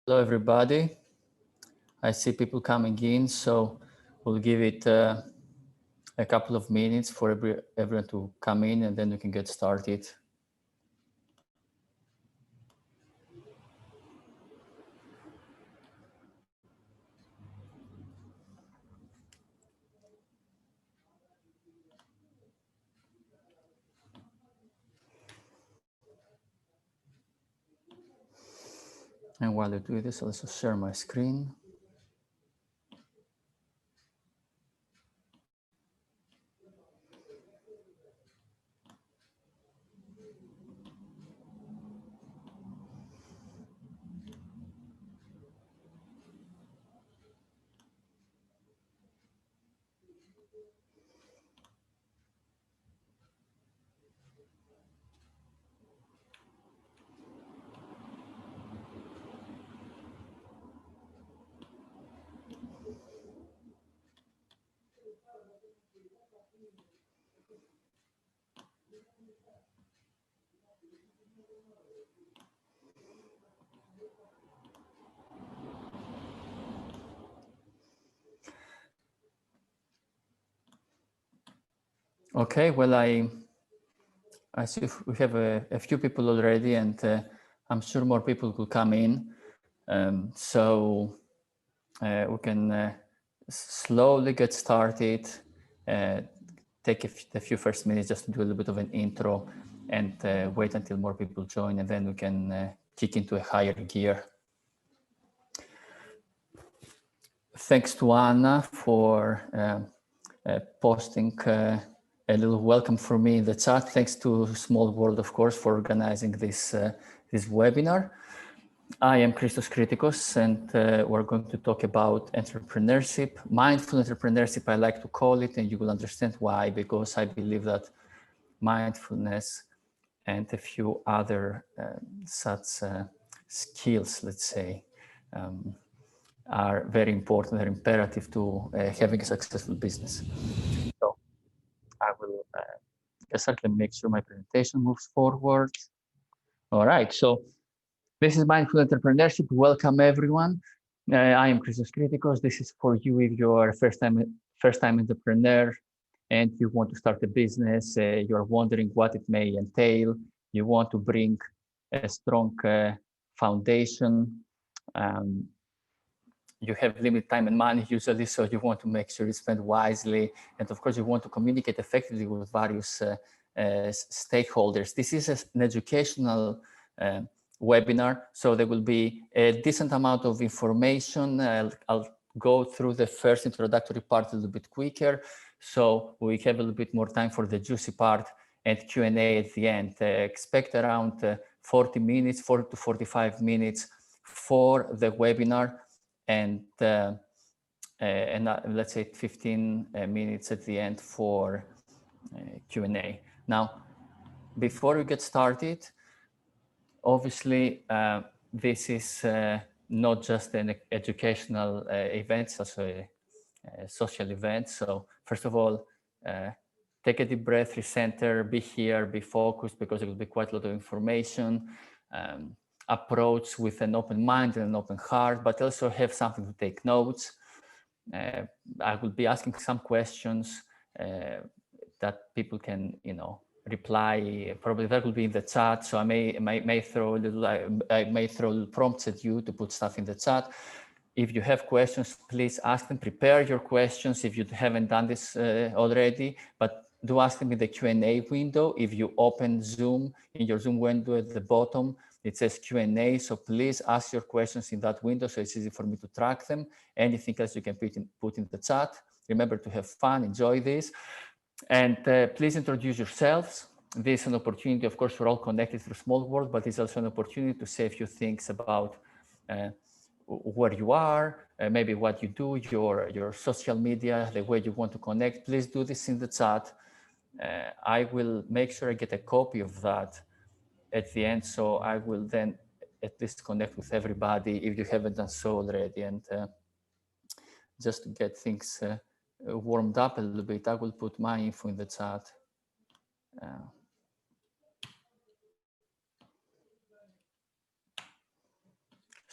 Hello, everybody. I see people coming in, so we'll give it a couple of minutes for everyone to come in, and then we can get started. And while I do this, I'll also share my screen. Okay, well, I see we have a few people already, and I'm sure more people will come in. So we can slowly get started. Take a few first minutes just to do a little bit of an intro and wait until more people join, and then we can kick into a higher gear. Thanks to Anna for posting a little welcome for me in the chat. Thanks to Small World, of course, for organizing this webinar. I am Christos Kritikos, and we're going to talk about entrepreneurship, mindful entrepreneurship, I like to call it, and you will understand why, because I believe that mindfulness and a few other such skills, let's say, are very important, they're imperative to having a successful business. So I will certainly make sure my presentation moves forward. All right, so this is Mindful Entrepreneurship. Welcome, everyone. I am Christos Kritikos. This is for you if you're a first-time entrepreneur and you want to start a business. You're wondering what it may entail. You want to bring a strong foundation. You have limited time and money usually, so you want to make sure you spend wisely. And of course, you want to communicate effectively with various stakeholders. This is an educational webinar, so there will be a decent amount of information. I'll go through the first introductory part a little bit quicker, so we have a little bit more time for the juicy part and Q&A at the end. Expect around 40 minutes, 40 to 45 minutes for the webinar, and let's say 15 minutes at the end for Q&A. Now, before we get started, obviously, this is not just an educational event, it's also a social event. So first of all, take a deep breath, recenter, be here, be focused, because it will be quite a lot of information. Approach with an open mind and an open heart, but also have something to take notes. I will be asking some questions that people can, reply. Probably that will be in the chat, so I may throw little prompts at you to put stuff in the chat. If you have questions, please ask them. Prepare your questions if you haven't done this already, but do ask them in the Q&A window. If you open Zoom, in your Zoom window at the bottom, it says Q&A, so please ask your questions in that window so it's easy for me to track them. Anything else you can put in the chat. Remember to have fun, enjoy this. And please introduce yourselves. This is an opportunity, of course, we're all connected through Small World, but it's also an opportunity to say a few things about where you are, maybe what you do, your social media, the way you want to connect. Please do this in the chat. I will make sure I get a copy of that at the end, so I will then at least connect with everybody if you haven't done so already. And just to get things warmed up a little bit, I will put my info in the chat.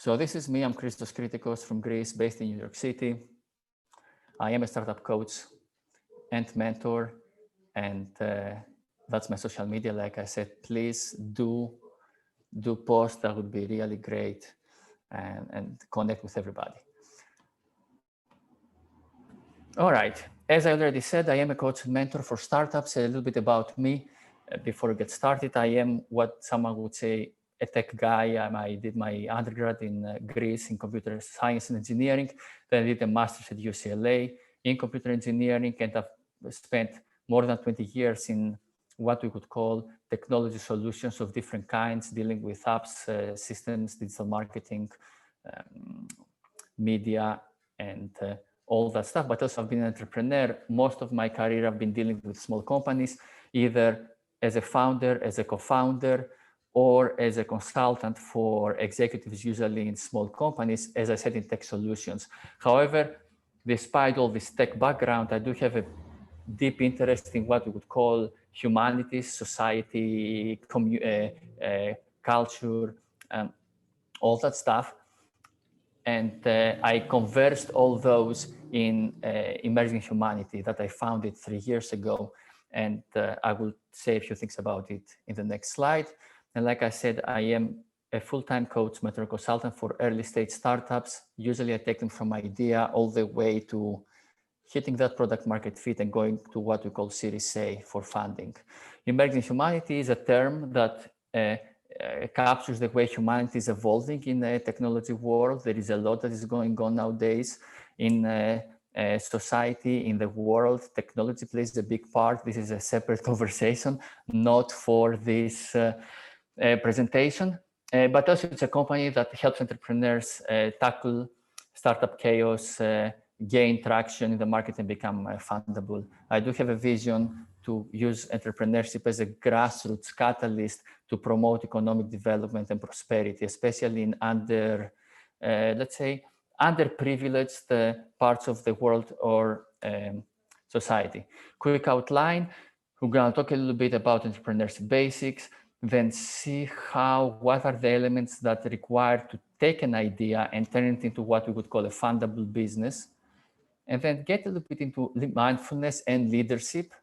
So this is me. I'm Christos Kritikos from Greece, based in New York City. I am a startup coach and mentor, and that's my social media. Like I said, please do post. That would be really great, and connect with everybody. All right. As I already said, I am a coach and mentor for startups. A little bit about me before we get started. I am what someone would say a tech guy. I did my undergrad in Greece in computer science and engineering. Then I did a master's at UCLA in computer engineering, and I've spent more than 20 years in what we could call technology solutions of different kinds, dealing with apps, systems, digital marketing, media, and all that stuff. But also I've been an entrepreneur. Most of my career I've been dealing with small companies, either as a founder, as a co-founder, or as a consultant for executives, usually in small companies, as I said, in tech solutions. However, despite all this tech background, I do have a deep interest in what we would call humanities, society, culture, all that stuff. And I conversed all those in Emerging Humanity that I founded 3 years ago. And I will say a few things about it in the next slide. And like I said, I am a full-time coach, mentor, consultant for early stage startups. Usually I take them from idea all the way to hitting that product market fit and going to what we call Series A for funding. Emerging Humanity is a term that captures the way humanity is evolving in the technology world. There is a lot that is going on nowadays in society, in the world. Technology plays a big part. This is a separate conversation, not for this presentation, but also it's a company that helps entrepreneurs tackle startup chaos, gain traction in the market, and become fundable. I do have a vision to use entrepreneurship as a grassroots catalyst to promote economic development and prosperity, especially in let's say, underprivileged parts of the world or society. Quick outline, we're going to talk a little bit about entrepreneurship basics, then see what are the elements that are required to take an idea and turn it into what we would call a fundable business, and then get a little bit into mindfulness and leadership.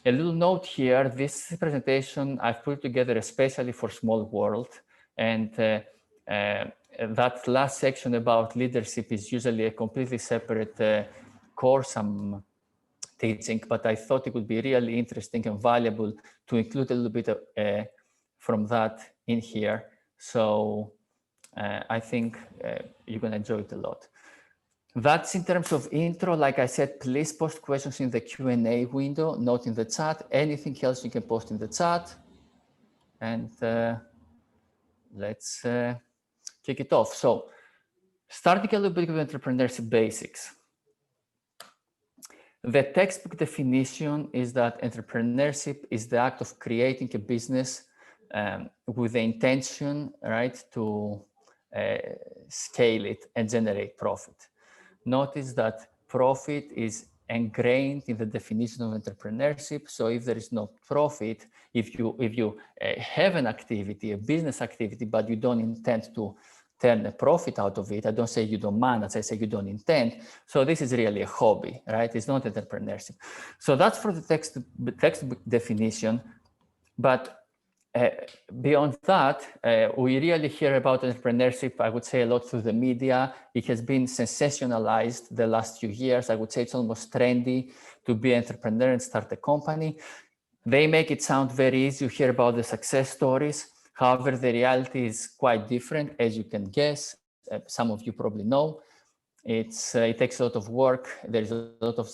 A little note here, this presentation I've put together especially for Small World, and that last section about leadership is usually a completely separate course I'm teaching, but I thought it would be really interesting and valuable to include a little bit from that in here. So I think you're going to enjoy it a lot. That's in terms of intro. Like I said, please post questions in the Q&A window, not in the chat. Anything else you can post in the chat. And let's kick it off. So starting a little bit with entrepreneurship basics. The textbook definition is that entrepreneurship is the act of creating a business with the intention, right, to scale it and generate profit. Notice that profit is ingrained in the definition of entrepreneurship. So if there is no profit, if you have an activity, a business activity, but you don't intend to turn a profit out of it, I don't say you don't manage, I say you don't intend. So this is really a hobby, right? It's not entrepreneurship. So that's for the textbook definition. But beyond that, we really hear about entrepreneurship, I would say, a lot through the media. It has been sensationalized the last few years. I would say it's almost trendy to be an entrepreneur and start a company. They make it sound very easy. You hear about the success stories. However, the reality is quite different, as you can guess. Some of you probably know. It takes a lot of work. There's a lot of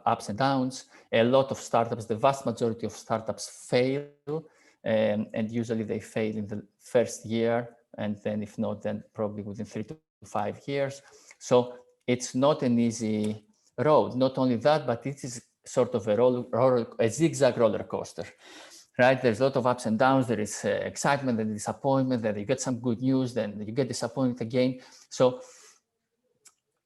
ups and downs. A lot of startups, the vast majority of startups fail. And usually they fail in the first year, and then if not, then probably within 3 to 5 years. So it's not an easy road. Not only that, but it is sort of a zigzag roller coaster, right? There's a lot of ups and downs. There is excitement and disappointment. Then you get some good news, then you get disappointed again. So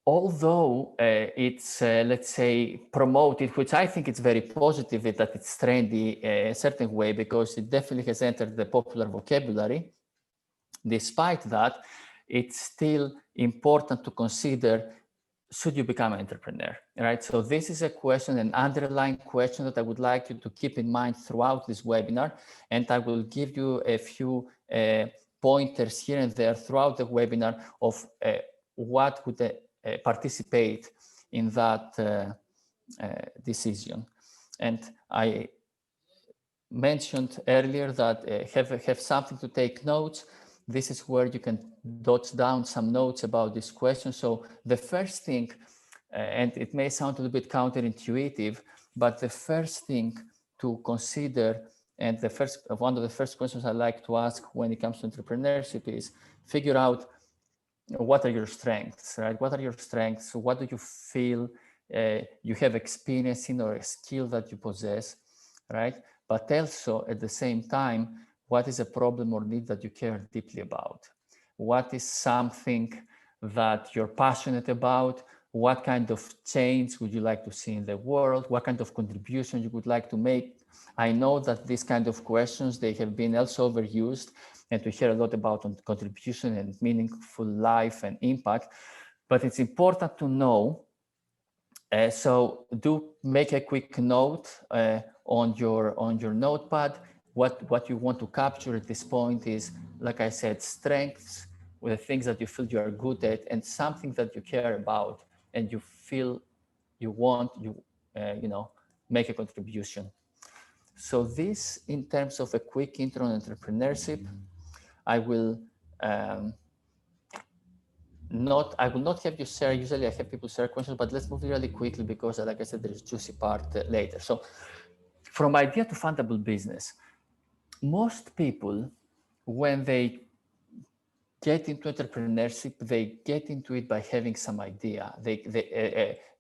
although it's, let's say, promoted, which I think it's very positive that it's trendy a certain way, because it definitely has entered the popular vocabulary. Despite that, it's still important to consider, should you become an entrepreneur, right? So this is a question, an underlying question that I would like you to keep in mind throughout this webinar. And I will give you a few pointers here and there throughout the webinar of what would participate in that decision. And I mentioned earlier that have something to take notes. This is where you can jot down some notes about this question. So the first thing, and it may sound a little bit counterintuitive, but the first thing to consider, and one of the first questions I like to ask when it comes to entrepreneurship is figure out what are your strengths, right? What are your strengths? What do you feel you have experience in or a skill that you possess, right? But also at the same time, what is a problem or need that you care deeply about? What is something that you're passionate about? What kind of change would you like to see in the world? What kind of contribution you would like to make? I know that these kind of questions, they have been also overused, and we hear a lot about contribution and meaningful life and impact, but it's important to know. So do make a quick note on your notepad. What you want to capture at this point is, like I said, strengths, with the things that you feel you are good at, and something that you care about and you feel you want make a contribution. So this, in terms of a quick intro on entrepreneurship, I will not have you share. Usually I have people share questions, but let's move really quickly because, like I said, there is juicy part later. So from idea to fundable business, most people, when they get into entrepreneurship, they get into it by having some idea.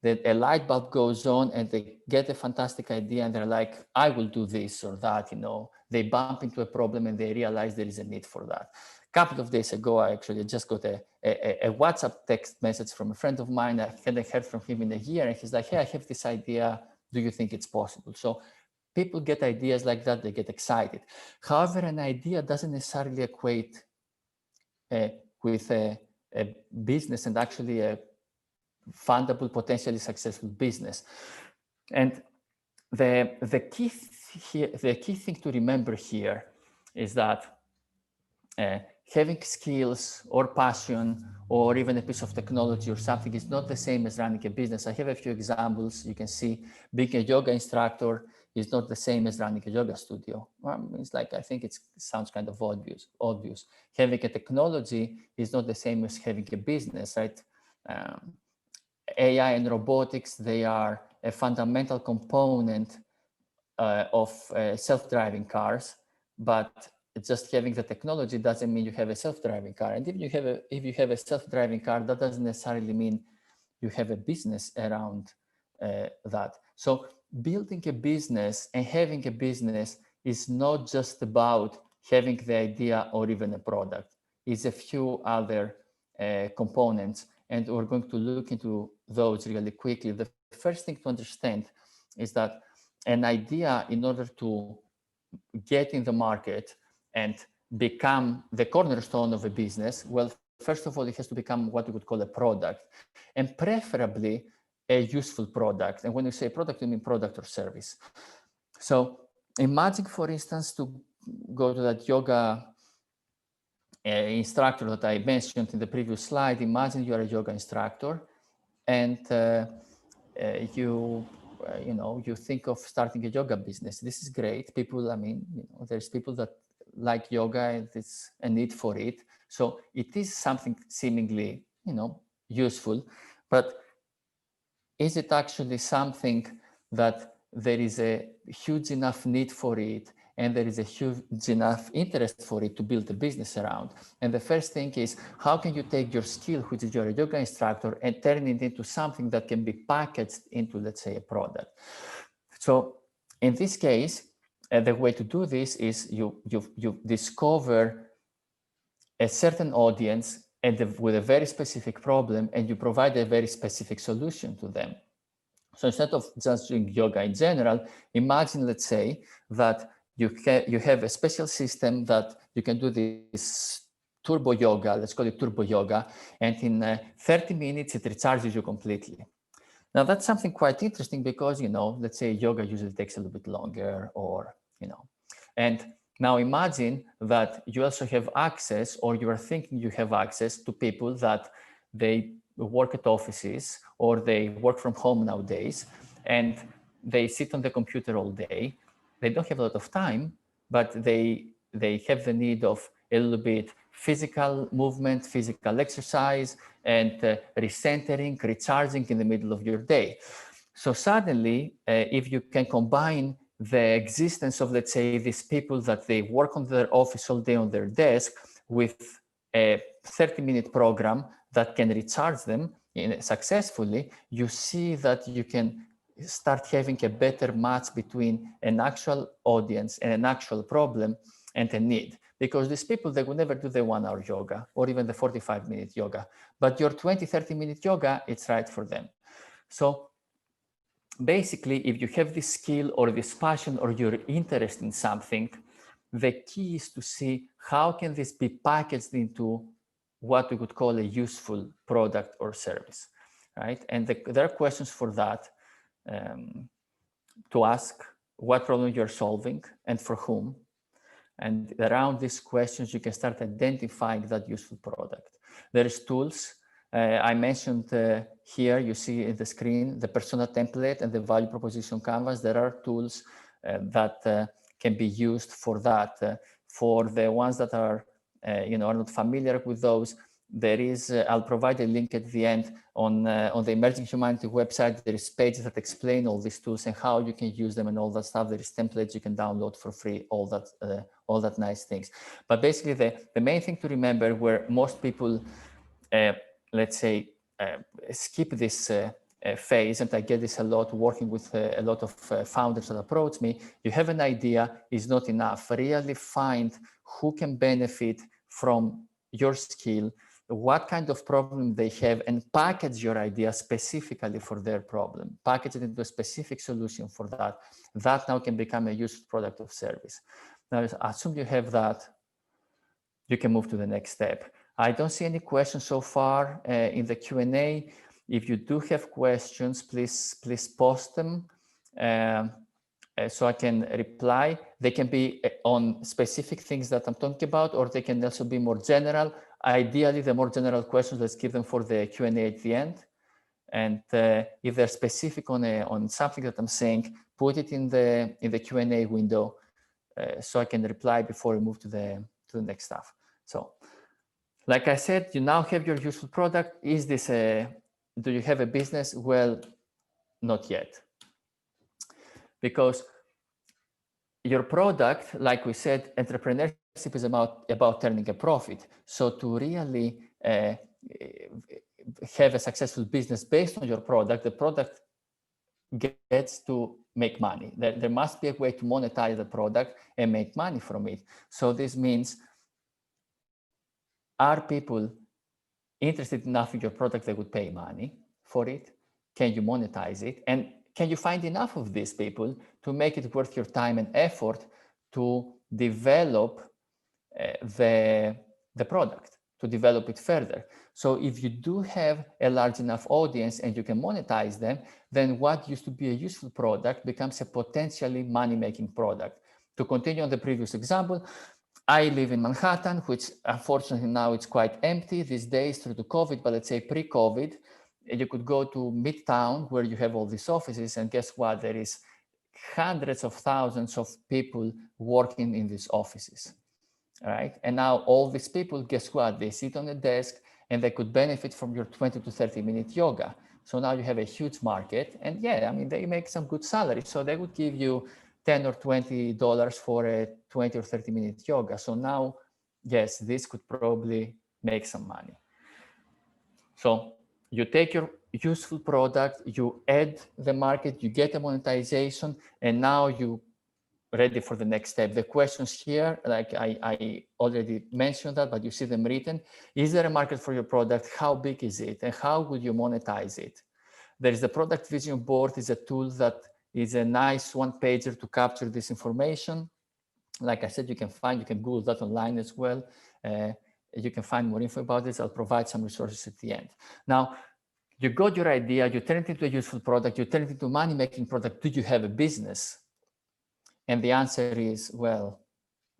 A light bulb goes on and they get a fantastic idea and they're like, I will do this or that, They bump into a problem and they realize there is a need for that. A couple of days ago, I actually just got a WhatsApp text message from a friend of mine. I hadn't heard from him in a year, and he's like, hey, I have this idea. Do you think it's possible? So people get ideas like that, they get excited. However, an idea doesn't necessarily equate with a business, and actually a fundable, potentially successful business. And the key thing to remember here is that having skills or passion or even a piece of technology or something is not the same as running a business. I have a few examples. You can see being a yoga instructor is not the same as running a yoga studio. It's like, I think it sounds kind of obvious. Having a technology is not the same as having a business, right? AI and robotics, they are a fundamental component of self-driving cars, but just having the technology doesn't mean you have a self-driving car. And if you have a self-driving car, that doesn't necessarily mean you have a business around that. So building a business and having a business is not just about having the idea or even a product. It's a few other components, and we're going to look into those really quickly. The first thing to understand is that an idea, in order to get in the market and become the cornerstone of a business, well, first of all, it has to become what we would call a product, and preferably a useful product. And when you say product, you mean product or service. So imagine, for instance, to go to that yoga instructor that I mentioned in the previous slide. Imagine you are a yoga instructor, and you think of starting a yoga business. This is great. People, there's people that like yoga and it's a need for it. So it is something seemingly, useful, but is it actually something that there is a huge enough need for it and there is a huge enough interest for it to build a business around? And the first thing is, how can you take your skill, which is you're a yoga instructor, and turn it into something that can be packaged into, let's say, a product? So in this case, the way to do this is you discover a certain audience and with a very specific problem, and you provide a very specific solution to them. So instead of just doing yoga in general, imagine, let's say, that you have a special system that you can do this turbo yoga, let's call it turbo yoga, and in 30 minutes, it recharges you completely. Now that's something quite interesting because, let's say yoga usually takes a little bit longer or, and now imagine that you also have access, or you are thinking you have access to people that they work at offices or they work from home nowadays, and they sit on the computer all day. They don't have a lot of time, but they have the need of a little bit physical movement, physical exercise, and recentering, recharging in the middle of your day. So suddenly, if you can combine the existence of, let's say, these people that they work on their office all day on their desk with a 30-minute program that can recharge them successfully, you see that you can start having a better match between an actual audience and an actual problem and a need. Because these people, they will never do the 1-hour yoga or even the 45-minute yoga, but your 20-30-minute yoga, it's right for them. So basically, if you have this skill or this passion or you're interested in something, the key is to see how can this be packaged into what we could call a useful product or service, right? And there are questions for that, to ask what problem you're solving and for whom. And around these questions, you can start identifying that useful product. There is tools. I mentioned here, you see in the screen, the persona template and the value proposition canvas. There are tools that can be used for that. For the ones that are, are not familiar with those, there is, I'll provide a link at the end on the Emerging Humanity website. There is pages that explain all these tools and how you can use them and all that stuff. There is templates you can download for free, all that nice things. But basically, the main thing to remember, where most people, let's say, skip this phase, and I get this a lot working with a lot of founders that approach me, you have an idea is not enough. Really find who can benefit from your skill, what kind of problem they have, and package your idea specifically for their problem. Package it into a specific solution for that. That now can become a useful product or service. Now, assume you have that, you can move to the next step. I don't see any questions so far in the Q&A. If you do have questions, please post them so I can reply. They can be on specific things that I'm talking about, or they can also be more general. Ideally, the more general questions, let's give them for the Q&A at the end. And if they're specific on something that I'm saying, put it in the Q&A window so I can reply before we move to the next stuff. So, like I said, you now have your useful product. Is this do you have a business? Well, not yet. Because your product, like we said, entrepreneurship is about turning a profit. So to really have a successful business based on your product, the product gets to make money. There must be a way to monetize the product and make money from it. So this means, are people interested enough in your product that would pay money for it? Can you monetize it? And can you find enough of these people to make it worth your time and effort to develop the product, to develop it further? So if you do have a large enough audience and you can monetize them, then what used to be a useful product becomes a potentially money-making product. To continue on the previous example, I live in Manhattan, which unfortunately now it's quite empty these days through the COVID, but let's say pre-COVID, you could go to Midtown where you have all these offices, and guess what? There is hundreds of thousands of people working in these offices, all right? And now all these people, guess what? They sit on a desk and they could benefit from your 20 to 30-minute yoga. So now you have a huge market, and yeah, I mean, they make some good salary. So they would give you $10 or $20 for a 20 or 30-minute yoga. So now, yes, this could probably make some money. So you take your useful product, you add the market, you get a monetization, and now you ready for the next step. The questions here, like I already mentioned that, but you see them written. Is there a market for your product? How big is it? And how would you monetize it? There is the product vision board, is a tool that is a nice one-pager to capture this information. Like I said, you can Google that online as well. You can find more info about this. I'll provide some resources at the end. Now, you got your idea, you turn it into a useful product, you turn it into a money-making product. Do you have a business? And the answer is, well,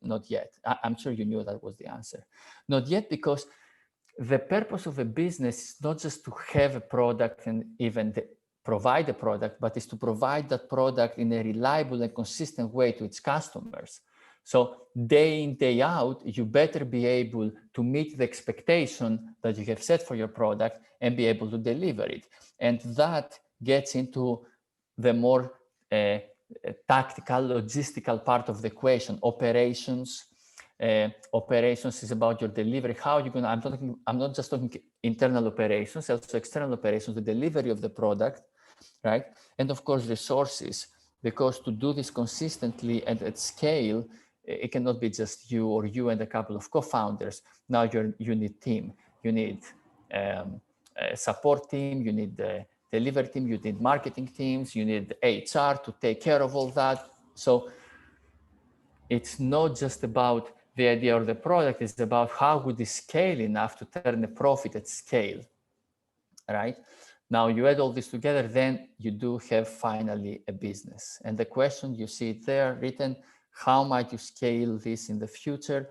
not yet. I'm sure you knew that was the answer. Not yet, because the purpose of a business is not just to have a product and even provide a product, but is to provide that product in a reliable and consistent way to its customers. So day in, day out, you better be able to meet the expectation that you have set for your product and be able to deliver it. And that gets into the more tactical, logistical part of the equation. Operations. Operations is about your delivery. How are you going to, I'm not just talking internal operations, also external operations, the delivery of the product, right? And of course, resources, because to do this consistently and at scale, it cannot be just you and a couple of co-founders. Now you need team, you need a support team, you need the delivery team, you need marketing teams, you need HR to take care of all that. So it's not just about the idea of the product, it's about how would it scale enough to turn a profit at scale, right? Now you add all this together, then you do have finally a business. And the question, you see it there written, how might you scale this in the future?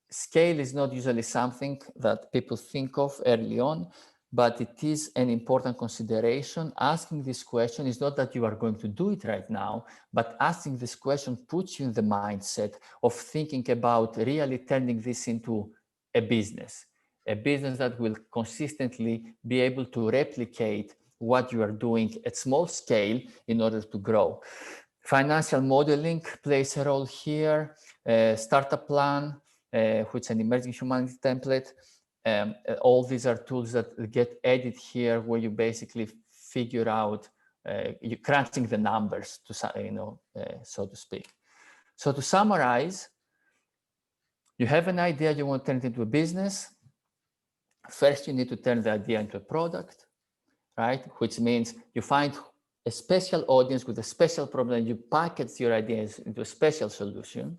Scale is not usually something that people think of early on, but it is an important consideration. Asking this question is not that you are going to do it right now, but asking this question puts you in the mindset of thinking about really turning this into a business that will consistently be able to replicate what you are doing at small scale in order to grow. Financial modeling plays a role here. Startup plan, which is an emerging humanity template. All these are tools that get added here, where you basically figure out, you're crunching the numbers, to so to speak. So to summarize, you have an idea, you want to turn it into a business. First, you need to turn the idea into a product, right? Which means you find a special audience with a special problem, and you package your ideas into a special solution.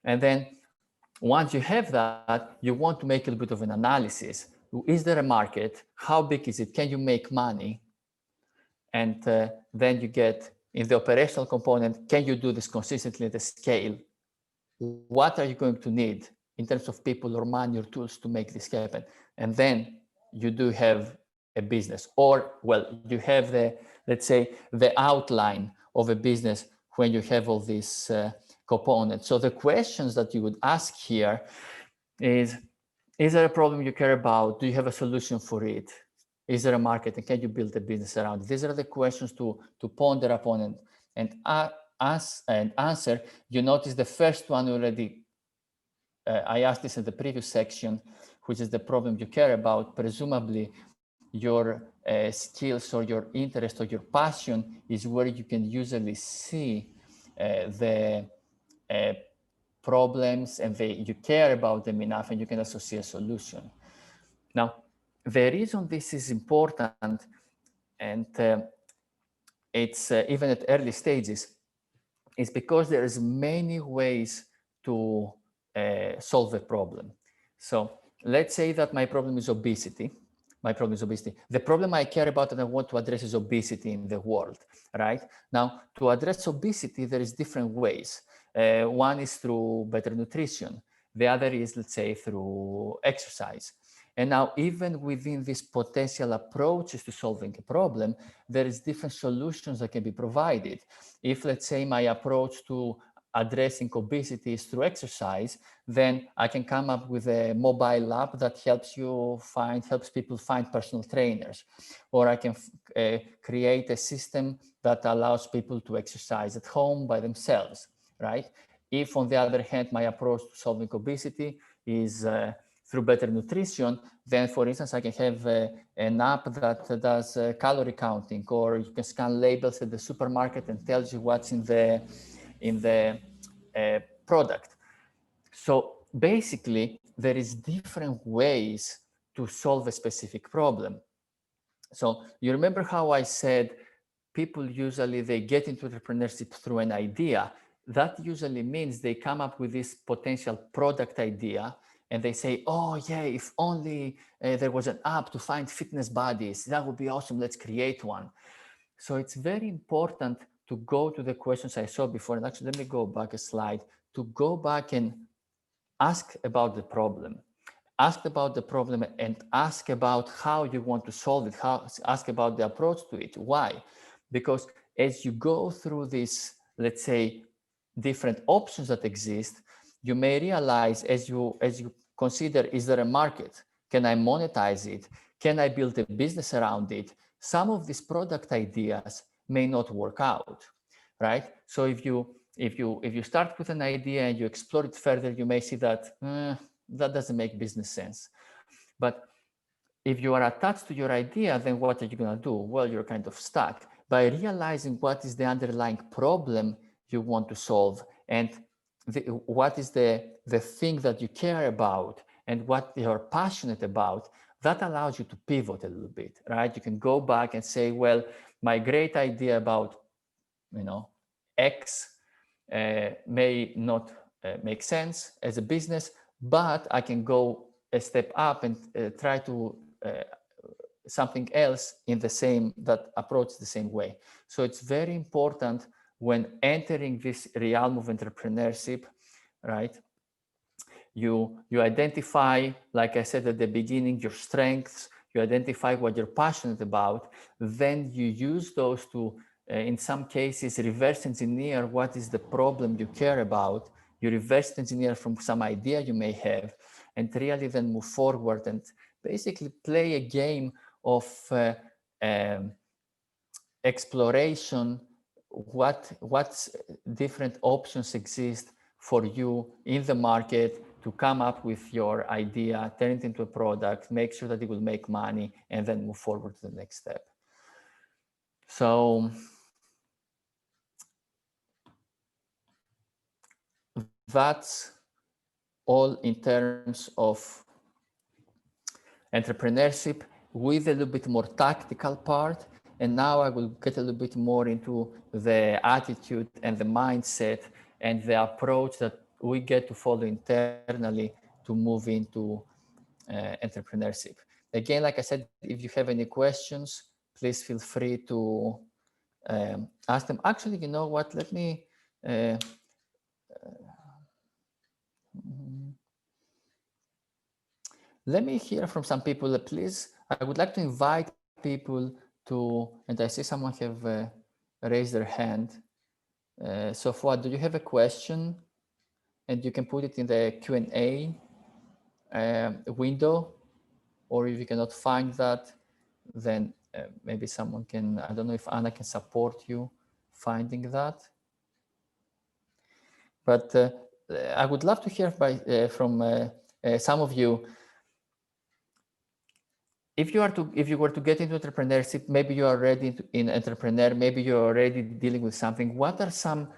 And then once you have that, you want to make a little bit of an analysis. Is there a market? How big is it? Can you make money? And then you get in the operational component, can you do this consistently at a scale? What are you going to need in terms of people or money or tools to make this happen? And then you do have a business, or, well, you have the, let's say, the outline of a business when you have all these components. So the questions that you would ask here is there a problem you care about? Do you have a solution for it? Is there a market, and can you build a business around it? These are the questions to ponder upon and answer. You notice the first one already, I asked this in the previous section, which is the problem you care about. Presumably your skills or your interest or your passion is where you can usually see the problems, and you care about them enough, and you can also see a solution. Now, the reason this is important, and it's even at early stages, is because there is many ways to solve a problem. So let's say that my problem is obesity. The problem I care about and I want to address is obesity in the world, right? Now, to address obesity, there is different ways. One is through better nutrition. The other is, let's say, through exercise. And now, even within these potential approaches to solving a problem, there is different solutions that can be provided. If, let's say, my approach to addressing obesity is through exercise, then I can come up with a mobile app that helps people find personal trainers. Or I can create a system that allows people to exercise at home by themselves, right? If, on the other hand, my approach to solving obesity is through better nutrition, then, for instance, I can have an app that does calorie counting, or you can scan labels at the supermarket and tells you what's in the product. So basically, there is different ways to solve a specific problem. So you remember how I said people usually, they get into entrepreneurship through an idea. That usually means they come up with this potential product idea, and they say, oh yeah, if only there was an app to find fitness bodies, that would be awesome, let's create one. So it's very important to go to the questions I saw before. And actually, let me go back a slide, to go back and ask about the problem. Ask about the problem and ask about how you want to solve it. Ask about the approach to it. Why? Because as you go through these, let's say, different options that exist, you may realize as you consider, is there a market? Can I monetize it? Can I build a business around it? Some of these product ideas may not work out, right? So if you start with an idea and you explore it further, you may see that that doesn't make business sense. But if you are attached to your idea, then what are you going to do? Well, you're kind of stuck. By realizing what is the underlying problem you want to solve, and what is the thing that you care about and what you're passionate about, that allows you to pivot a little bit, right? You can go back and say, well, my great idea about, X may not make sense as a business, but I can go a step up and try to something else in the same, that approach the same way. So it's very important when entering this realm of entrepreneurship, right? You identify, like I said at the beginning, your strengths, you identify what you're passionate about, then you use those to, in some cases, reverse engineer what is the problem you care about. You reverse engineer from some idea you may have, and really then move forward and basically play a game of exploration, what different options exist for you in the market to come up with your idea, turn it into a product, make sure that it will make money, and then move forward to the next step. So that's all in terms of entrepreneurship, with a little bit more tactical part. And now I will get a little bit more into the attitude and the mindset and the approach that we get to follow internally to move into entrepreneurship. Again, like I said, if you have any questions, please feel free to ask them. Actually, you know what? Let me hear from some people, please. I would like to invite people to, and I see someone have raised their hand. So Fuad, do you have a question? And you can put it in the Q&A window, or if you cannot find that, then maybe someone can, I don't know if Anna can support you finding that. But I would love to hear from some of you. If you were to get into entrepreneurship, maybe you are already in entrepreneur, maybe you're already dealing with something. What are some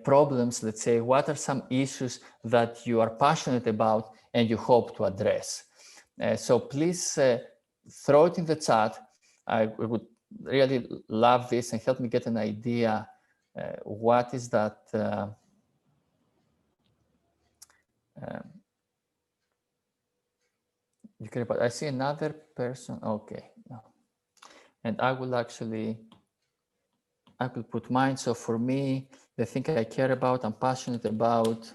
problems, let's say, what are some issues that you are passionate about and you hope to address? So please throw it in the chat. I would really love this and help me get an idea. What is that? You care about? I see another person. Okay, no. And I will put mine. So for me, the thing I care about, I'm passionate about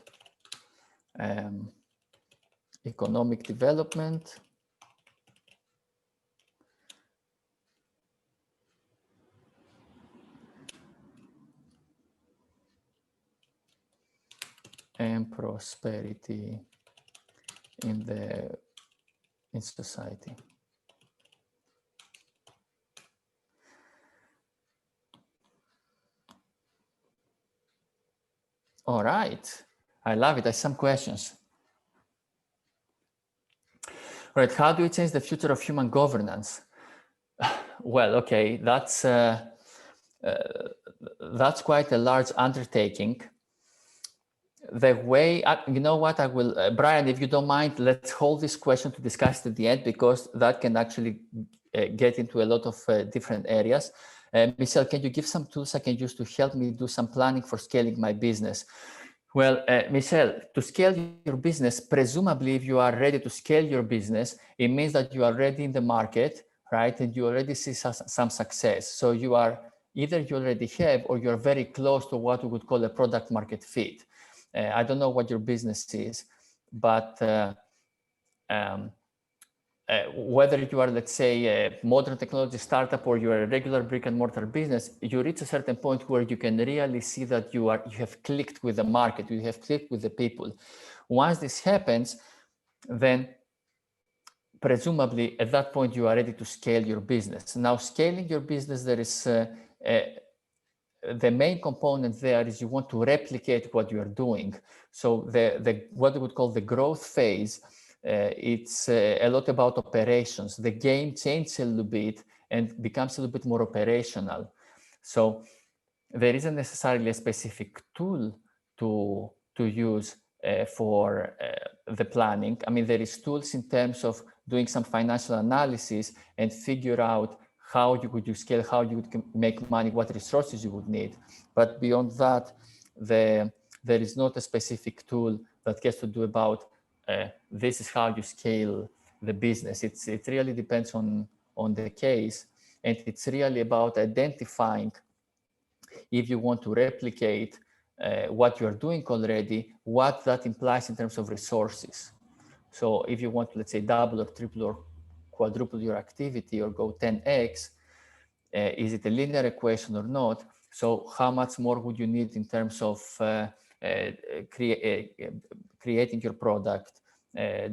economic development, and prosperity in society. All right, I love it. I have some questions. All right, how do we change the future of human governance? Well, okay, that's quite a large undertaking. The way, you know what, I will, Brian, if you don't mind, let's hold this question to discuss it at the end, because that can actually get into a lot of different areas. Michelle, can you give some tools I can use to help me do some planning for scaling my business? Well, Michelle, to scale your business, presumably if you are ready to scale your business, it means that you are ready in the market, right? And you already see some success. So you are either you already have or you're very close to what we would call a product market fit. I don't know what your business is, but um, whether you are, let's say, a modern technology startup or you're a regular brick and mortar business, you reach a certain point where you can really see that you have clicked with the market, you have clicked with the people. Once this happens, then presumably at that point you are ready to scale your business. Now, scaling your business, there is the main component there is you want to replicate what you are doing. So the what we would call the growth phase, it's a lot about operations. The game changes a little bit and becomes a little bit more operational. So there isn't necessarily a specific tool to use for the planning. I mean, there is tools in terms of doing some financial analysis and figure out how you would scale, how you would make money, what resources you would need. But beyond that, there is not a specific tool that gets to do about this is how you scale the business. It really depends on the case, and it's really about identifying if you want to replicate what you're doing already, what that implies in terms of resources. So if you want to, let's say, double or triple or quadruple your activity or go 10x, is it a linear equation or not? So how much more would you need in terms of creating your product,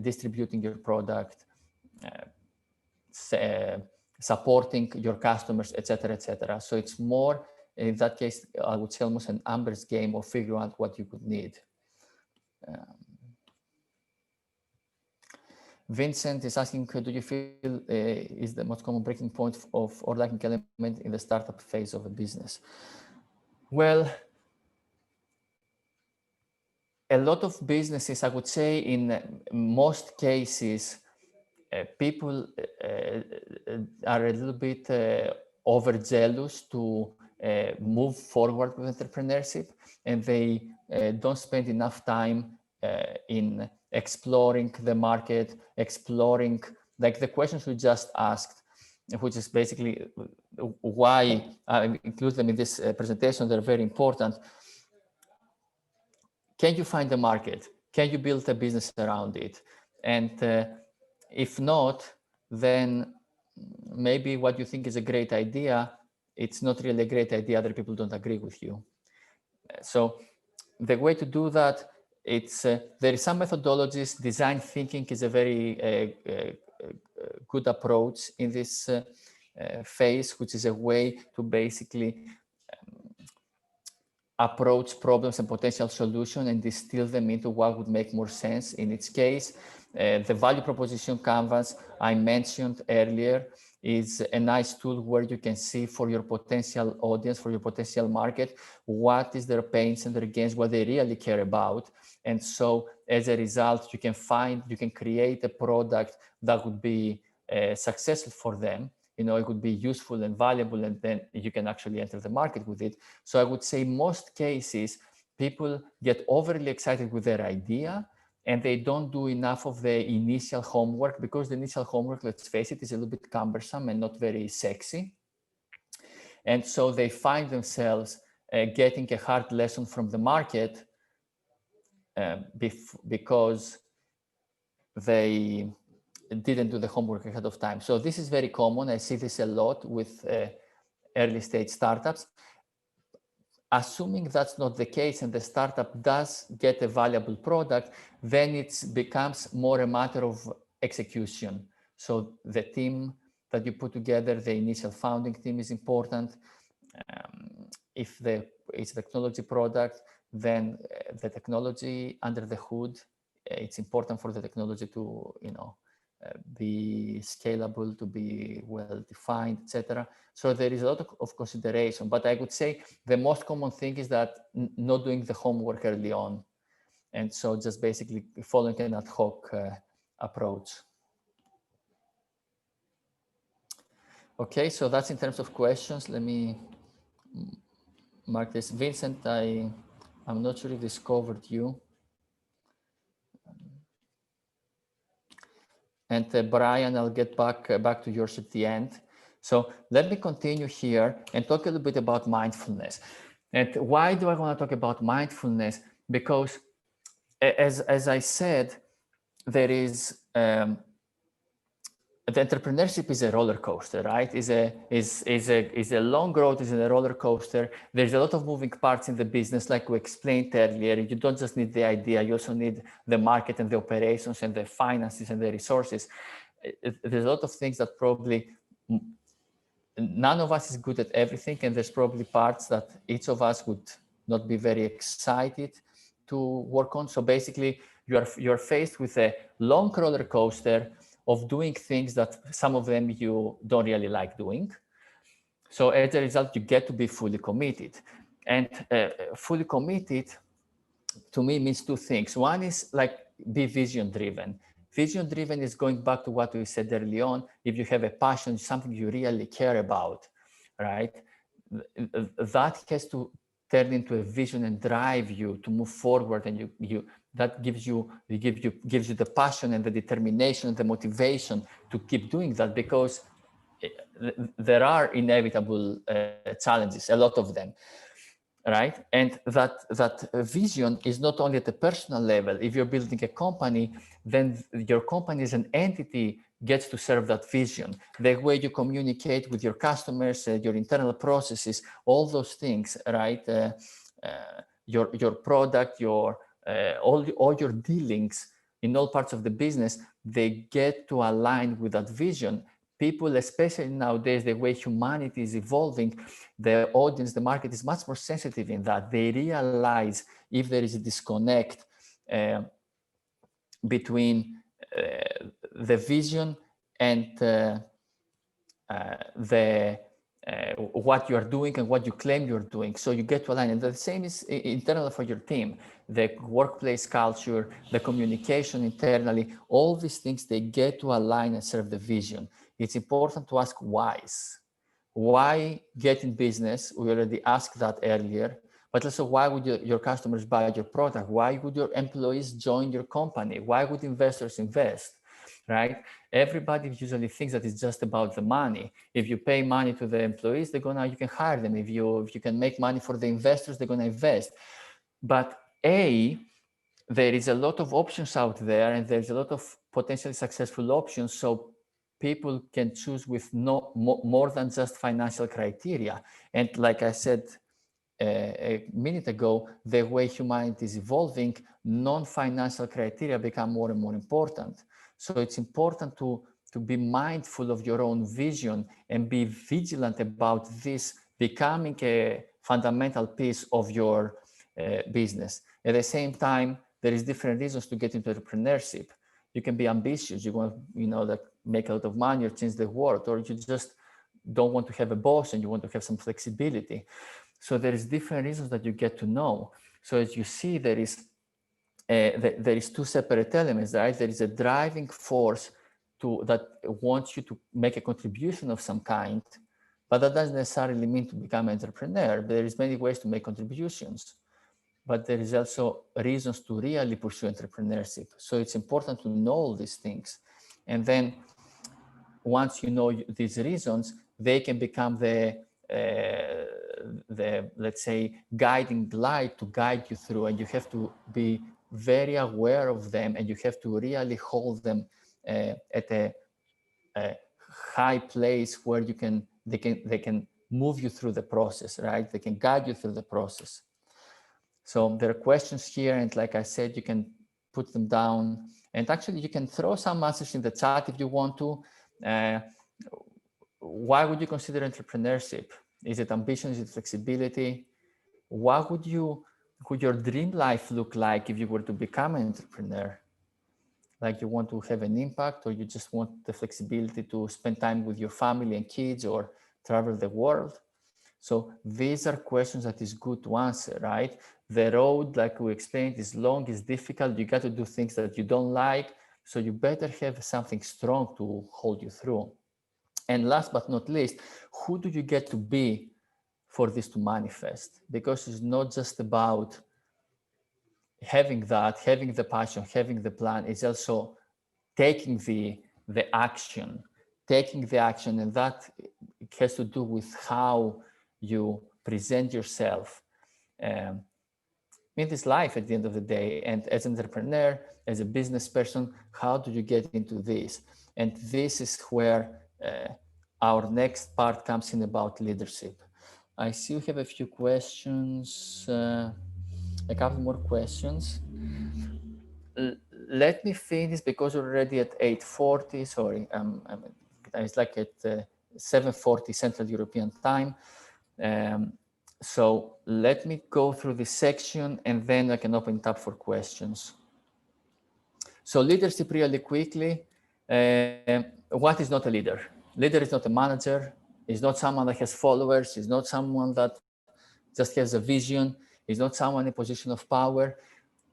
distributing your product, supporting your customers, etc., etc. So it's more, in that case, I would say almost an numbers game of figuring out what you could need. Vincent is asking, do you feel is the most common breaking point of or lacking element in the startup phase of a business? Well, a lot of businesses, I would say, in most cases, people are a little bit overzealous to move forward with entrepreneurship, and they don't spend enough time in exploring the market, exploring like the questions we just asked, which is basically why I include them in this presentation. They're very important. Can you find the market? Can you build a business around it? And if not, then maybe what you think is a great idea, it's not really a great idea. Other people don't agree with you. So the way to do that, it's there is some methodologies. Design thinking is a very good approach in this phase, which is a way to basically approach problems and potential solutions and distill them into what would make more sense. In its case, the value proposition canvas I mentioned earlier is a nice tool where you can see for your potential audience, for your potential market, what is their pains and their gains, what they really care about. And so as a result, you can create a product that would be successful for them. You know, it would be useful and valuable, and then you can actually enter the market with it. So I would say most cases, people get overly excited with their idea and they don't do enough of the initial homework, because the initial homework, let's face it, is a little bit cumbersome and not very sexy. And so they find themselves getting a hard lesson from the market because they didn't do the homework ahead of time. So this is very common. I see this a lot with early stage startups. Assuming that's not the case and the startup does get a valuable product, then it becomes more a matter of execution. So the team that you put together, the initial founding team, is important. If it's a technology product, then the technology under the hood, it's important for the technology to, be scalable, to be well defined, etc. So there is a lot of consideration, but I would say the most common thing is that not doing the homework early on, and so just basically following an ad hoc approach. Okay, so that's in terms of questions. Let me mark this. Vincent, I I'm not sure if this covered you. And Brian, I'll get back to yours at the end. So let me continue here and talk a little bit about mindfulness. And why do I want to talk about mindfulness? Because as I said, there is the entrepreneurship is a roller coaster, right? Is a long road, is a roller coaster. There's a lot of moving parts in the business, like we explained earlier. You don't just need the idea, you also need the market and the operations and the finances and the resources. There's a lot of things that probably none of us is good at everything, and there's probably parts that each of us would not be very excited to work on. So basically, you're faced with a long roller coaster of doing things that some of them you don't really like doing. So as a result, you get to be fully committed. And fully committed to me means two things. One is like be vision driven. Vision driven is going back to what we said early on. If you have a passion, something you really care about, right? That has to turn into a vision and drive you to move forward, and that gives you the passion and the determination and the motivation to keep doing that, because there are inevitable challenges, a lot of them, right? And that vision is not only at the personal level. If you're building a company, then your company as an entity gets to serve that vision. The way you communicate with your customers, your internal processes, all those things, right? Your product, all your dealings in all parts of the business, they get to align with that vision. People, especially nowadays, the way humanity is evolving, the audience, the market is much more sensitive in that. They realize if there is a disconnect between the vision and what you are doing and what you claim you're doing. So you get to align. And the same is internal for your team. The workplace culture, the communication internally, all these things, they get to align and serve the vision. It's important to ask whys. Why get in business? We already asked that earlier. But also, why would your customers buy your product? Why would your employees join your company? Why would investors invest? Right? Everybody usually thinks that it's just about the money. If you pay money to the employees, you can hire them. If you can make money for the investors, they're gonna invest. But there is a lot of options out there, and there's a lot of potentially successful options. So people can choose with more than just financial criteria. And like I said a minute ago, the way humanity is evolving, non-financial criteria become more and more important. So it's important to be mindful of your own vision and be vigilant about this becoming a fundamental piece of your business. At the same time, there is different reasons to get into entrepreneurship. You can be ambitious, you want like make a lot of money or change the world, or you just don't want to have a boss and you want to have some flexibility. So there is different reasons that you get to know. So as you see, there is two separate elements, right? There is a driving force that wants you to make a contribution of some kind, but that doesn't necessarily mean to become an entrepreneur. There is many ways to make contributions, but there is also reasons to really pursue entrepreneurship. So it's important to know all these things. And then once you know these reasons, they can become the let's say guiding light to guide you through, and you have to be very aware of them, and you have to really hold them at a high place where they can move you through the process, right? They can guide you through the process. So there are questions here, and like I said, you can put them down, and actually you can throw some answers in the chat if you want to. Why would you consider entrepreneurship? Is it ambition? Is it flexibility? What would your dream life look like if you were to become an entrepreneur? Like, you want to have an impact, or you just want the flexibility to spend time with your family and kids, or travel the world? So these are questions that is good to answer, right? The road, like we explained, is long, is difficult. You got to do things that you don't like. So you better have something strong to hold you through. And last but not least, who do you get to be for this to manifest? Because it's not just about having the passion, having the plan is also taking the action, and that has to do with how you present yourself in this life at the end of the day. And as an entrepreneur, as a business person, how do you get into this? And this is where our next part comes in about leadership. I see you have a few questions, a couple more questions. Let me finish because we're already at 8:40. Sorry, it's like at 7:40 Central European Time. So let me go through this section and then I can open it up for questions. So leadership really quickly. What is not a leader? Leader is not a manager. Is not someone that has followers. Is not someone that just has a vision. Is not someone in a position of power.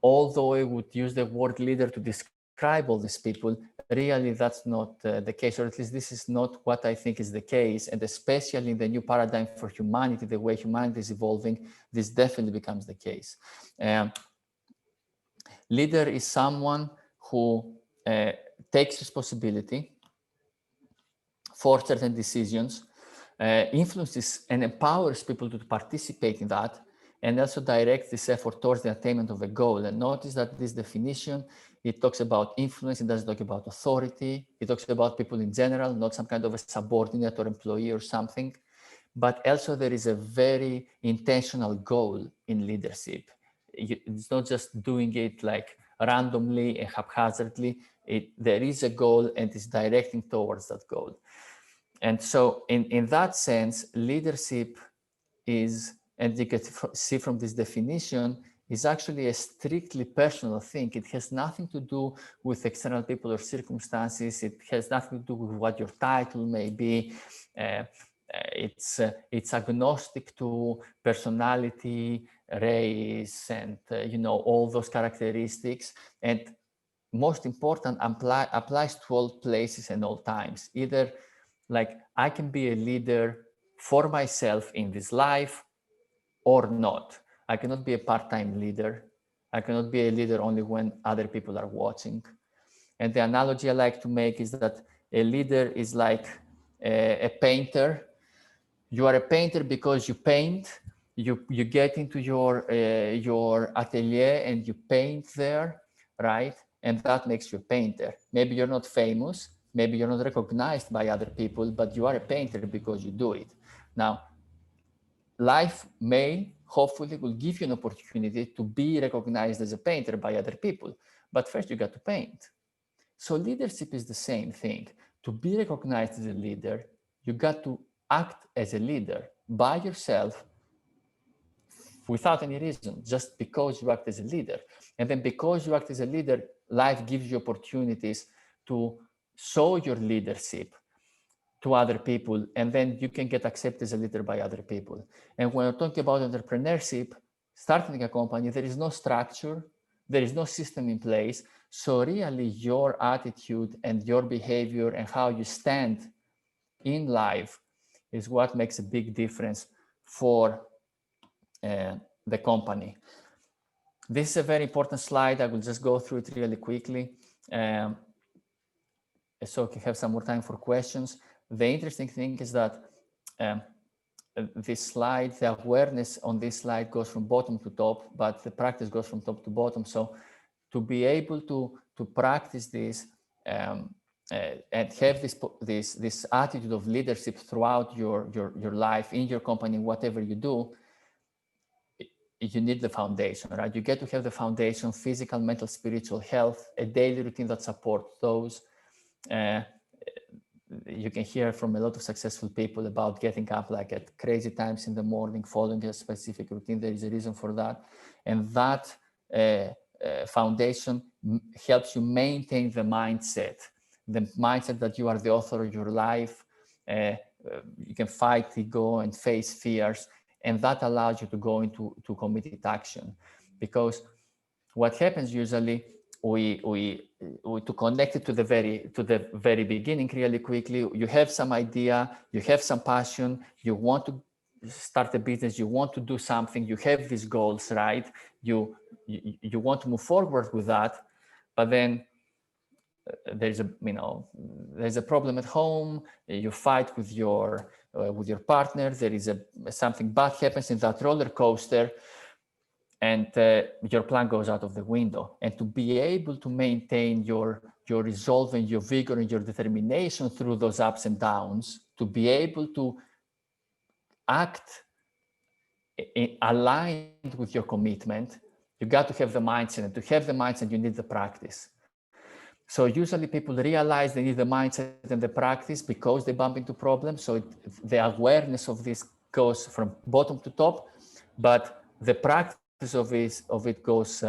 Although I would use the word leader to describe all these people, really that's not the case, or at least this is not what I think is the case. And especially in the new paradigm for humanity, the way humanity is evolving, this definitely becomes the case. Leader is someone who takes responsibility for certain decisions, influences and empowers people to participate in that, and also directs this effort towards the attainment of a goal. And notice that this definition, it talks about influence, it doesn't talk about authority, it talks about people in general, not some kind of a subordinate or employee or something. But also there is a very intentional goal in leadership. It's not just doing it like randomly and haphazardly. There is a goal and it's directing towards that goal. And so in that sense, leadership is, and you can see from this definition, is actually a strictly personal thing. It has nothing to do with external people or circumstances. It has nothing to do with what your title may be. It's agnostic to personality, race, and all those characteristics. And most important, applies to all places and all times. Either like I can be a leader for myself in this life or not. I cannot be a part-time leader. I cannot be a leader only when other people are watching. And the analogy I like to make is that a leader is like a painter. You are a painter because you paint. You get into your atelier and you paint there, right? And that makes you a painter. Maybe you're not famous. Maybe you're not recognized by other people, but you are a painter because you do it. Now, life may, hopefully, will give you an opportunity to be recognized as a painter by other people. But first you got to paint. So leadership is the same thing. To be recognized as a leader, you got to act as a leader by yourself without any reason, just because you act as a leader. And then because you act as a leader, life gives you opportunities to show your leadership to other people, and then you can get accepted as a leader by other people. And when we're talking about entrepreneurship, starting a company, there is no structure, there is no system in place. So really your attitude and your behavior and how you stand in life is what makes a big difference for the company. This is a very important slide. I will just go through it really quickly. So we can have some more time for questions. The interesting thing is that this slide, the awareness on this slide goes from bottom to top, but the practice goes from top to bottom. So to be able to practice this and have this attitude of leadership throughout your life, in your company, whatever you do, you need the foundation, right? You get to have the foundation: physical, mental, spiritual health, a daily routine that supports those. You can hear from a lot of successful people about getting up like at crazy times in the morning, following a specific routine. There is a reason for that. And that foundation helps you maintain the mindset that you are the author of your life. You can fight ego and face fears. And that allows you to go into committed action. Because what happens usually, to connect it to the very beginning really quickly, you have some idea, you have some passion, you want to start a business, you want to do something, you have these goals, right? You you want to move forward with that, but then there's a problem at home, you fight with your partner, there is something bad happens in that roller coaster, and your plan goes out of the window. And to be able to maintain your resolve and your vigor and your determination through those ups and downs, to be able to act aligned with your commitment, you got to have the mindset. And to have the mindset, you need the practice. So usually people realize they need the mindset and the practice because they bump into problems. So the awareness of this goes from bottom to top, but the practice of it goes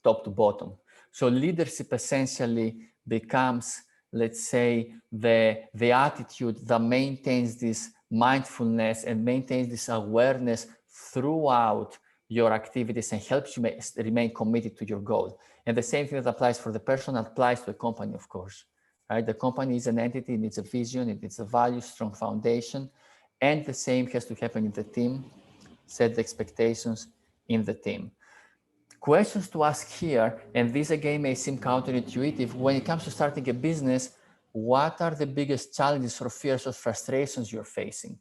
top to bottom. So leadership essentially becomes, let's say, the attitude that maintains this mindfulness and maintains this awareness throughout your activities and helps you remain committed to your goal. And the same thing that applies for the person applies to a company, of course. Right? The company is an entity, it needs a vision, it needs a value, strong foundation, and the same has to happen in the team. Set the expectations in the team. Questions to ask here, and this again may seem counterintuitive, when it comes to starting a business, what are the biggest challenges or fears or frustrations you're facing?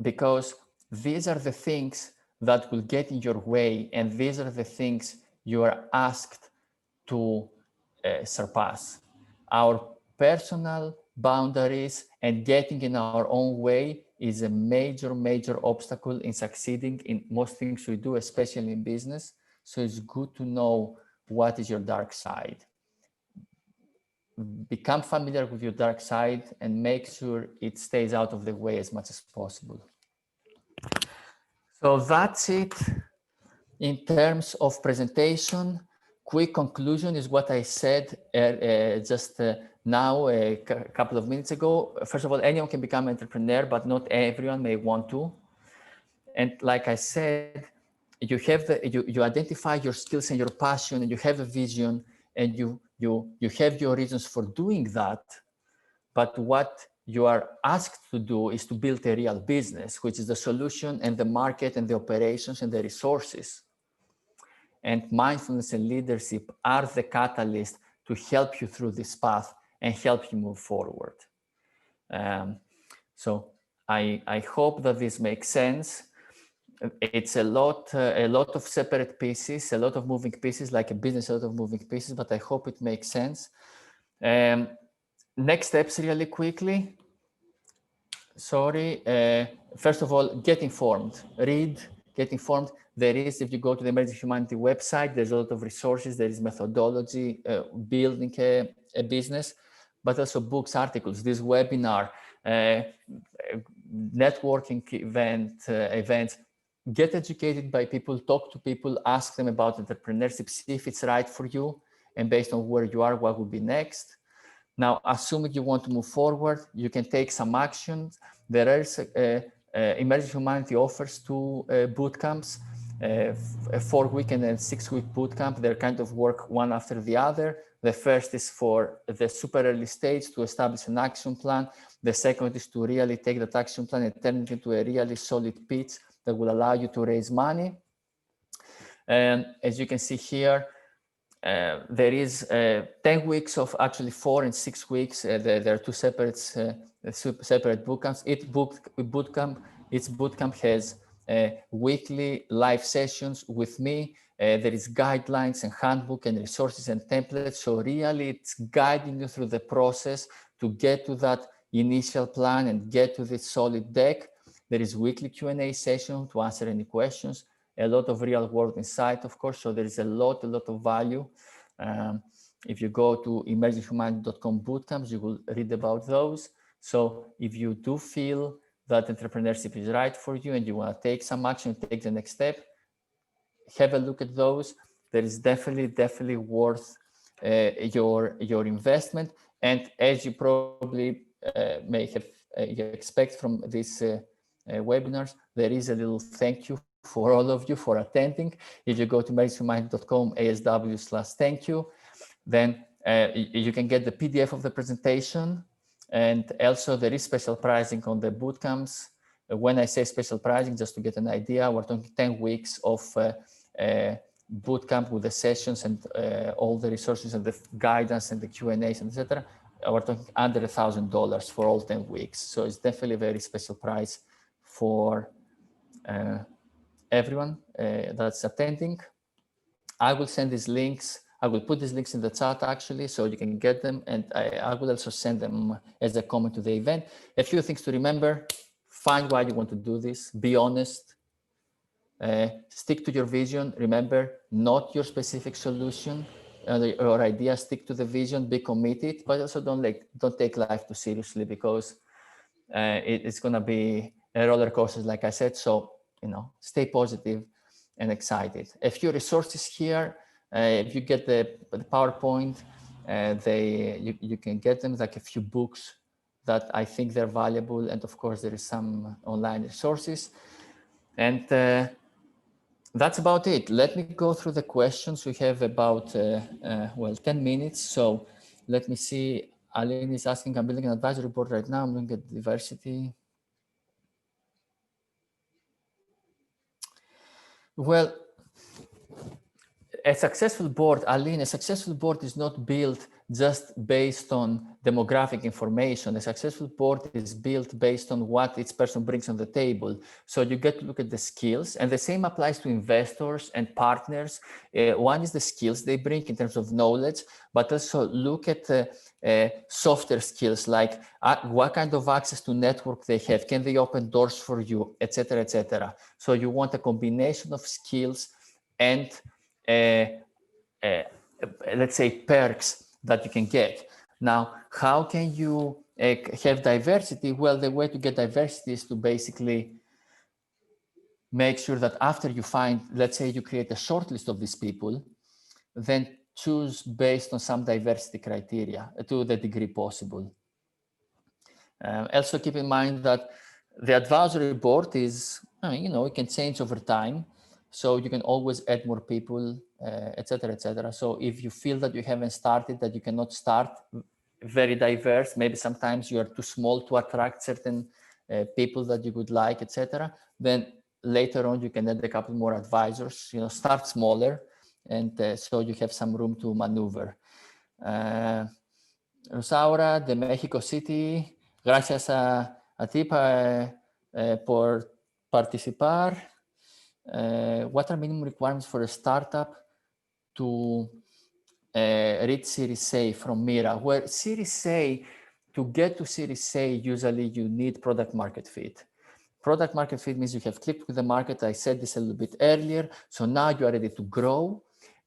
Because these are the things that will get in your way, and these are the things you are asked to surpass. Our personal boundaries and getting in our own way is a major, major obstacle in succeeding in most things we do, especially in business. So it's good to know what is your dark side. Become familiar with your dark side and make sure it stays out of the way as much as possible. So that's it in terms of presentation. Quick conclusion is what I said just now, a couple of minutes ago. First of all, anyone can become an entrepreneur, but not everyone may want to. And like I said, you have you identify your skills and your passion, and you have a vision, and you have your reasons for doing that. But what you are asked to do is to build a real business, which is the solution and the market and the operations and the resources. And mindfulness and leadership are the catalyst to help you through this path and help you move forward. So I hope that this makes sense. It's a lot of separate pieces, a lot of moving pieces, like a business, a lot of moving pieces, but I hope it makes sense. Next steps really quickly. Sorry. First of all, get informed. Read, get informed. There is, if you go to the Emerging Humanity website, there's a lot of resources. There is methodology, building a business, but also books, articles, this webinar, networking events. Get educated by people, talk to people, ask them about entrepreneurship, see if it's right for you, and based on where you are, what would be next. Now, assuming you want to move forward, you can take some actions. There is Emerging Humanity offers 2 boot camps, a 4-week and a 6-week boot camp. They're kind of work one after the other. The first is for the super early stage to establish an action plan. The second is to really take that action plan and turn it into a really solid pitch that will allow you to raise money. And as you can see here, there is 10 weeks of actually 4 and 6 weeks. There are 2 separate boot camps. Each boot camp has weekly live sessions with me. There is guidelines and handbook and resources and templates. So really it's guiding you through the process to get to that initial plan and get to this solid deck. There is weekly Q&A session to answer any questions. A lot of real world insight, of course. So there is a lot of value. If you go to emerginghumanity.com bootcamps, you will read about those. So if you do feel that entrepreneurship is right for you and you want to take some action, take the next step, have a look at those. There is definitely worth your investment. And as you probably may have you expect from these webinars, there is a little thank you for all of you for attending. If you go to emerginghumanity.com ASW/thank you, then you can get the PDF of the presentation, and also there is special pricing on the bootcamps. when I say special pricing, just to get an idea, we're talking 10 weeks of boot camp with the sessions and all the resources and the guidance and the Q&As, etc. We're talking under $1,000 for all 10 weeks. So it's definitely a very special price for everyone that's attending. I will send these links. I will put these links in the chat actually, so you can get them. And I will also send them as a comment to the event. A few things to remember: find why you want to do this. Be honest. Stick to your vision. Remember, not your specific solution or idea. Stick to the vision. Be committed, but also don't take life too seriously, because it's gonna be a roller coaster, like I said. So stay positive and excited. A few resources here. If you get the PowerPoint, you can get them, like a few books that I think they're valuable, and of course there is some online resources. And that's about it. Let me go through the questions. We have about 10 minutes. So let me see. Aline is asking, I'm building an advisory board right now. I'm looking at diversity. Well, a successful board, Aline, a successful board is not built just based on demographic information. A successful board is built based on what each person brings on the table. So you get to look at the skills, and the same applies to investors and partners. One is the skills they bring in terms of knowledge, but also look at softer skills, like what kind of access to network they have, can they open doors for you, etc., etc. So you want a combination of skills and let's say perks that you can get. Now, how can you have diversity? Well, the way to get diversity is to basically make sure that after you find, let's say you create a short list of these people, then choose based on some diversity criteria to the degree possible. Also keep in mind that the advisory board is, it can change over time. So you can always add more people, etc., etc. So if you feel that you haven't started, that you cannot start very diverse, maybe sometimes you are too small to attract certain people that you would like, etc., then later on you can add a couple more advisors. Start smaller, and so you have some room to maneuver. Rosaura de Mexico City, gracias a ti por participar. What are minimum requirements for a startup to reach Series A from Mira? Where Series A, to get to Series A, usually you need product market fit. Product market fit means you have clicked with the market. I said this a little bit earlier. So now you are ready to grow.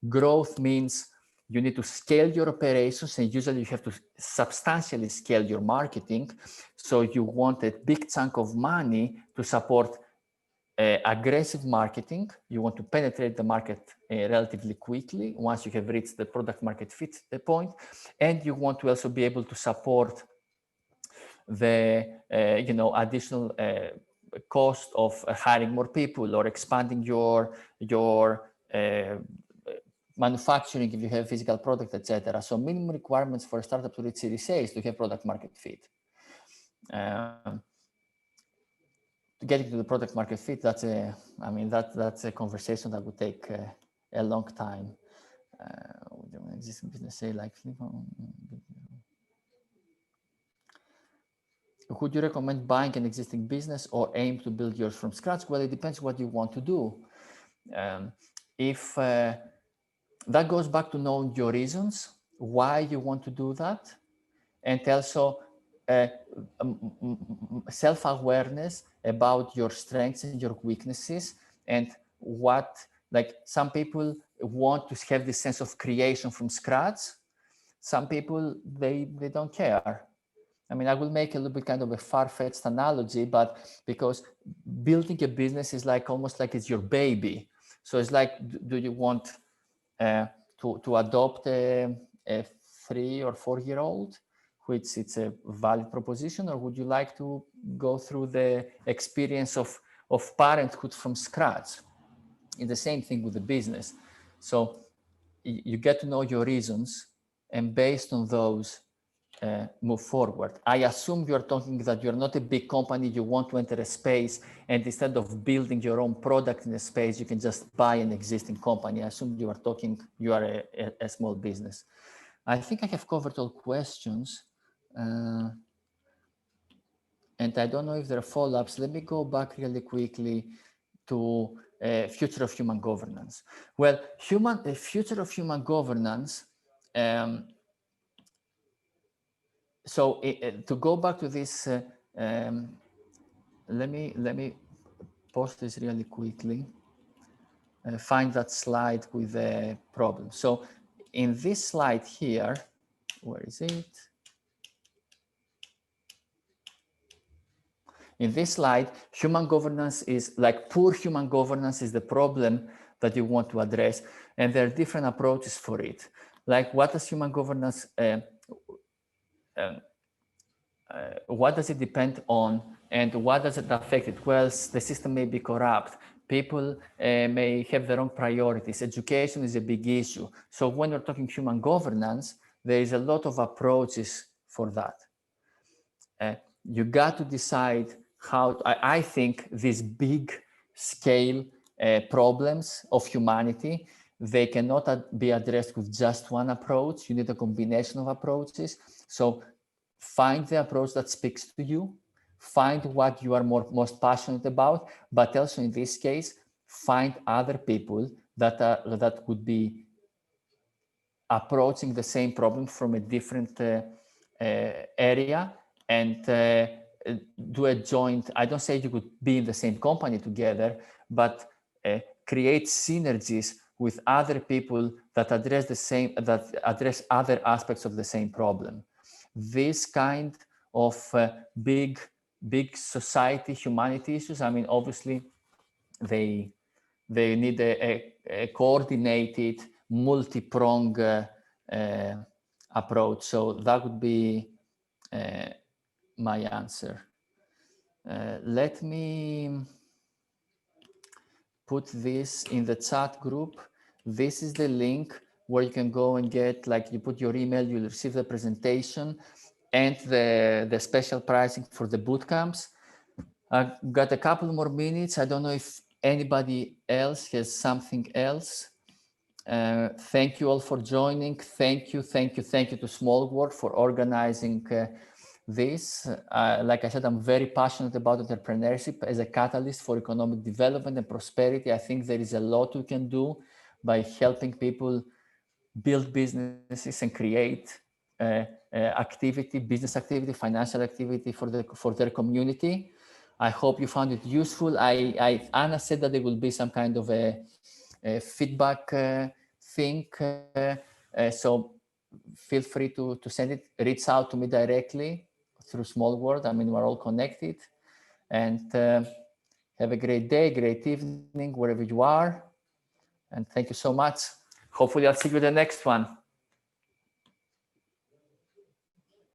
Growth means you need to scale your operations, and usually you have to substantially scale your marketing. So you want a big chunk of money to support aggressive marketing. You want to penetrate the market relatively quickly once you have reached the product market fit point, and you want to also be able to support the additional cost of hiring more people or expanding your manufacturing if you have physical product, etc. So minimum requirements for a startup to reach Series A is to have product market fit. Getting to the product market fit, that's a conversation that would take a long time. Existing business, say like, would you recommend buying an existing business or aim to build yours from scratch? Well, it depends what you want to do. If that goes back to knowing your reasons, why you want to do that, and also self-awareness about your strengths and your weaknesses, and what, like, some people want to have this sense of creation from scratch. Some people, they don't care. I will make a little bit kind of a far-fetched analogy, but because building a business is like almost like it's your baby. So it's like, do you want to adopt a 3 or 4 year old, which it's a valid proposition, or would you like to go through the experience of parenthood from scratch? It's the same thing with the business. So you get to know your reasons, and based on those, move forward. I assume you're talking that you're not a big company, you want to enter a space, and instead of building your own product in a space, you can just buy an existing company. I assume you are talking, you are a small business. I think I have covered all questions. And I don't know if there are follow-ups. Let me go back really quickly to future of human governance. Well, future of human governance, so to go back to this, let me post this really quickly. Find that slide with the problem. So in this slide here, where is it? In this slide, human governance is like poor human governance is the problem that you want to address. And there are different approaches for it. Like what does human governance, what does it depend on, and what does it affect it? Well, the system may be corrupt. People may have their own priorities. Education is a big issue. So when we're talking human governance, there is a lot of approaches for that. You got to decide how, I think these big scale problems of humanity, they cannot be addressed with just one approach. You need a combination of approaches. So find the approach that speaks to you, find what you are most passionate about, but also in this case, find other people that would be approaching the same problem from a different area, and do a joint, I don't say you could be in the same company together, but create synergies with other people that address the same, that address other aspects of the same problem. This kind of big society, humanity issues, I mean, obviously they need a coordinated, multi-pronged approach. So that would be my answer. Let me put this in the chat group. This is the link where you can go and get, like, you put your email, you'll receive the presentation and the special pricing for the boot camps. I've got a couple more minutes. I don't know if anybody else has something else. Thank you all for joining. Thank you to SMALLWORLD for organizing this. Like I said, I'm very passionate about entrepreneurship as a catalyst for economic development and prosperity. I think there is a lot we can do by helping people build businesses and create activity, business activity, financial activity for their community. I hope you found it useful. Anna said that there will be some kind of a feedback thing. So feel free to send it, reach out to me directly through SMALLWORLD. I mean, we're all connected. And have a great day, great evening, wherever you are. And thank you so much. Hopefully I'll see you in the next one.